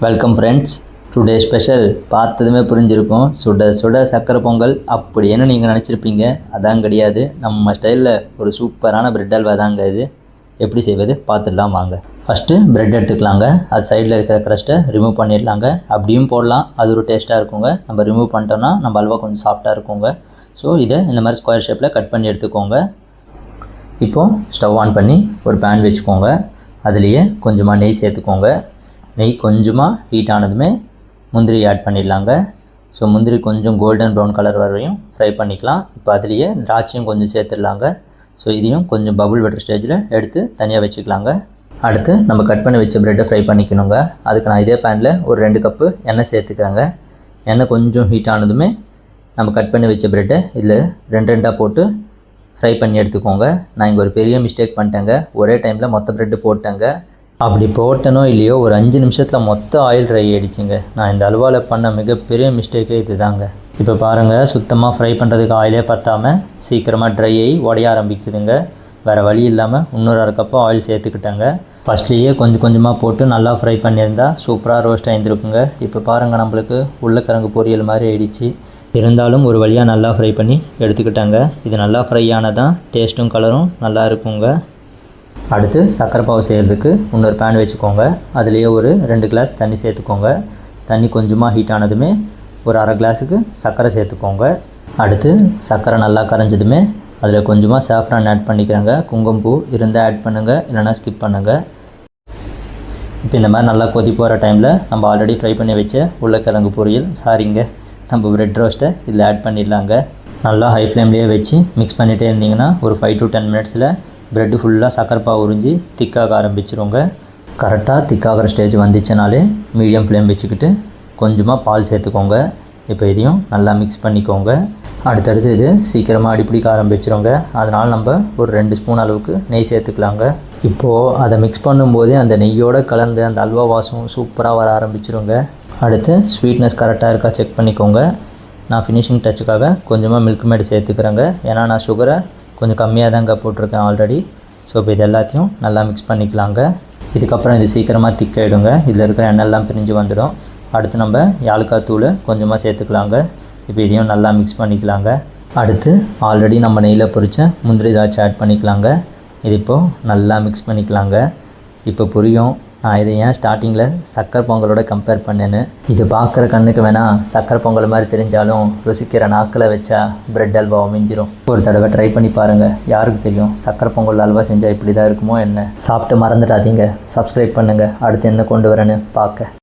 Welcome friends. Today special பார்த்ததுமே புரிஞ்சிருக்கும். சுட சுட சக்கரை பொங்கல் அப்படின்னு நீங்கள் நினச்சிருப்பீங்க. அதான் கிடையாது, நம்ம ஸ்டைலில் ஒரு சூப்பரான பிரெட் அல்வா தாங்க இது. எப்படி செய்வது பார்த்துடலாம் வாங்க. ஃபஸ்ட்டு பிரெட் எடுத்துக்கலாங்க. அது சைடில் இருக்கிற க்ரஸ்ட்டை ரிமூவ் பண்ணிடலாங்க. அப்படியும் போடலாம், அது ஒரு டேஸ்ட்டாக இருக்குங்க. நம்ம ரிமூவ் பண்ணிட்டோன்னா நம்ம அல்வா கொஞ்சம் சாஃப்டாக இருக்குங்க. ஸோ இதை இந்த மாதிரி ஸ்கொயர் ஷேப்பில் கட் பண்ணி எடுத்துக்கோங்க. இப்போது ஸ்டவ் ஆன் பண்ணி ஒரு பேன் வச்சுக்கோங்க. அதுலேயே கொஞ்சமாக நெய் சேர்த்துக்கோங்க. நெய் கொஞ்சமாக ஹீட் ஆனதுமே முந்திரி ஆட் பண்ணிடலாங்க. ஸோ முந்திரி கொஞ்சம் கோல்டன் ப்ரௌன் கலர் வரையும் ஃப்ரை பண்ணிக்கலாம். இப்போ அதுலேயே திராட்சையும் கொஞ்சம் சேர்த்துடலாங்க. ஸோ இதையும் கொஞ்சம் பபுள் வெட்டர் ஸ்டேஜில் எடுத்து தனியாக வச்சுக்கலாங்க. அடுத்து நம்ம கட் பண்ணி வச்ச ப்ரெட்டை ஃப்ரை பண்ணிக்கணுங்க. அதுக்கு நான் இதே பேனில் ஒரு 2 கப்பு எண்ணெய் சேர்த்துக்கிறேங்க. எண்ணெய் கொஞ்சம் ஹீட் ஆனதுமே நம்ம கட் பண்ணி வச்ச ப்ரெட்டை இதில் 2 போட்டு ஃப்ரை பண்ணி எடுத்துக்கோங்க. நான் இங்கே ஒரு பெரிய மிஸ்டேக் பண்ணிட்டேங்க. ஒரே டைமில் மொத்த ப்ரெட்டு போட்டேங்க. அப்படி போட்டனோ இல்லையோ ஒரு 5 நிமிஷத்தில் மொத்த ஆயில் ட்ரை ஆகிடுச்சிங்க. நான் இந்த அல்வாவில் பண்ண மிகப்பெரிய மிஸ்டேக்கே இது தாங்க. இப்போ பாருங்கள், சுத்தமாக ஃப்ரை பண்ணுறதுக்கு ஆயிலே பற்றாமல் சீக்கிரமாக ட்ரை ஆகி உடைய ஆரம்பிக்குதுங்க. வேறு வழி இல்லாமல் இன்னொரு 1/2 கப்பு ஆயில் சேர்த்துக்கிட்டேங்க. ஃபஸ்ட்லேயே கொஞ்சம் கொஞ்சமாக போட்டு நல்லா ஃப்ரை பண்ணியிருந்தா சூப்பராக ரோஸ்ட் ஆகிருந்துருக்குங்க. இப்போ பாருங்கள், நம்மளுக்கு உருளைக்கிழங்கு பொரியல் மாதிரி ஆயிடுச்சு. இருந்தாலும் ஒரு வழியாக நல்லா ஃப்ரை பண்ணி எடுத்துக்கிட்டாங்க. இது நல்லா ஃப்ரை ஆனதான் டேஸ்ட்டும் கலரும் நல்லா இருக்குங்க. அடுத்து சக்கரை பாவு செய்கிறதுக்கு இன்னொரு பேன் வச்சுக்கோங்க. அதுலேயே ஒரு 2 கிளாஸ் தண்ணி சேர்த்துக்கோங்க. தண்ணி கொஞ்சமாக ஹீட் ஆனதுமே ஒரு 1/2 கிளாஸுக்கு சர்க்கரை சேர்த்துக்கோங்க. அடுத்து சர்க்கரை நல்லா கரைஞ்சதுமே அதில் கொஞ்சமாக சாஃப்ரான் ஆட் பண்ணிக்கிறேங்க. குங்குமப்பூ இருந்தால் ஆட் பண்ணுங்கள், இல்லைனா ஸ்கிப் பண்ணுங்கள். இப்போ இந்த மாதிரி நல்லா கொதி போகிற டைமில் நம்ம ஆல்ரெடி ஃப்ரை பண்ணி வச்ச உருளைக்கிழங்கு பொரியல் நம்ம பிரெட் ரோஸ்ட்டை இதில் ஆட் பண்ணிடலாங்க. நல்லா ஹை ஃப்ளேம்லேயே வச்சு மிக்ஸ் பண்ணிகிட்டே இருந்தீங்கன்னா ஒரு 5 to 10 மினிட்ஸில் ப்ரெட்டு ஃபுல்லாக சக்கரைப்பாவு உறிஞ்சி திக்காக ஆரம்பிச்சிருங்க. கரெக்டாக திக்காகிற ஸ்டேஜ் வந்துச்சுனாலே மீடியம் ஃப்ளேம் வச்சுக்கிட்டு கொஞ்சமாக பால் சேர்த்துக்கோங்க. இப்போ இதையும் நல்லா மிக்ஸ் பண்ணிக்கோங்க. அடுத்தடுத்து இது சீக்கிரமாக அடிப்பிடிக்க ஆரம்பிச்சிருங்க. அதனால் நம்ம ஒரு 2 ஸ்பூன் அளவுக்கு நெய் சேர்த்துக்கலாங்க. இப்போது அதை மிக்ஸ் பண்ணும்போதே அந்த நெய்யோடு கலந்து அந்த அல்வா வாசம் சூப்பராக வர ஆரம்பிச்சிருங்க. அடுத்து ஸ்வீட்னஸ் கரெக்டாக இருக்கா செக் பண்ணிக்கோங்க. நான் ஃபினிஷிங் டச்சுக்காக கொஞ்சமாக மில்க் மேட் சேர்த்துக்கிறேங்க. ஏன்னா நான் சுகரை கொஞ்சம் கம்மியாக தாங்க போட்டிருக்கேன் ஆல்ரெடி. ஸோ இப்போ இது எல்லாத்தையும் நல்லா மிக்ஸ் பண்ணிக்கலாங்க. இதுக்கப்புறம் இது சீக்கிரமாக திக்காயிடுங்க. இதில் இருக்கிற எண்ணெய்லாம் பிரிஞ்சு வந்துடும். அடுத்து நம்ம யாழ்க்காய் தூள் கொஞ்சமாக சேர்த்துக்கலாங்க. இப்போ இதையும் நல்லா மிக்ஸ் பண்ணிக்கலாங்க. அடுத்து ஆல்ரெடி நம்ம நெய்யில் பொரிச்ச முந்திரி திராட்சை ஆட் பண்ணிக்கலாங்க. இது இப்போது நல்லா மிக்ஸ் பண்ணிக்கலாங்க. இப்போ புரியும் நான் இதை ஏன் ஸ்டார்டிங்கில் சக்கரை பொங்கலோட கம்பேர் பண்ணேன்னு. இது பார்க்குற கண்ணுக்கு வேணால் சக்கரை பொங்கல் மாதிரி தெரிஞ்சாலும் ருசிக்கிற நாக்கில் வச்சா பிரெட் அல்வா மிஞ்சிரும். ஒரு தடவை ட்ரை பண்ணி பாருங்கள். யாருக்கு தெரியும், சக்கரை பொங்கல் அல்வா செஞ்சால் இப்படி தான் இருக்குமோ என்ன. சாப்பிட்டு மறந்துடாதீங்க. சப்ஸ்கிரைப் பண்ணுங்கள். அடுத்து என்ன கொண்டு வரேன்னு பார்க்க.